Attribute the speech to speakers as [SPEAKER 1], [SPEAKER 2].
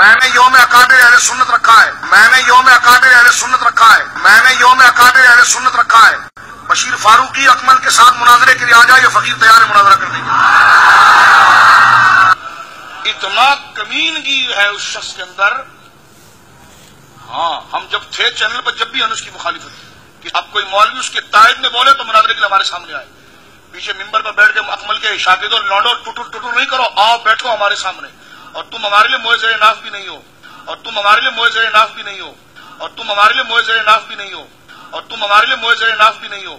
[SPEAKER 1] میں نے یوم اکابر اہل سنت رکھا ہے، میں نے یوم اکابر اہل سنت رکھا ہے، میں نے یوم اکابر اہل سنت رکھا ہے۔ بشیر فاروقی اکمل کے ساتھ مناظرے کے لیے آ جائے، یہ فقیر تیار ہے مناظرہ کرنے کے لیے۔ اتنا کمینگی ہے اس شخص کے اندر۔ ہاں ہم جب تھے چینل پر جب بھی ہم اس کی مخالفت کہ اب کوئی مولوی اس کے تائید میں بولے تو مناظرے کے لیے ہمارے سامنے آئے، پیچھے ممبر پر بیٹھ کے اکمل کے شاگردوں لانڈو ٹٹر ٹٹر نہیں کرو، آؤ بیٹھو ہمارے سامنے، اور تم ہمارے لیے معزز ناف بھی نہیں ہو، اور تم ہمارے لیے معزز ناف بھی نہیں ہو، اور تم ہمارے لیے معزز ناف بھی نہیں ہو، اور تم ہمارے لیے معزز ناف بھی نہیں ہو۔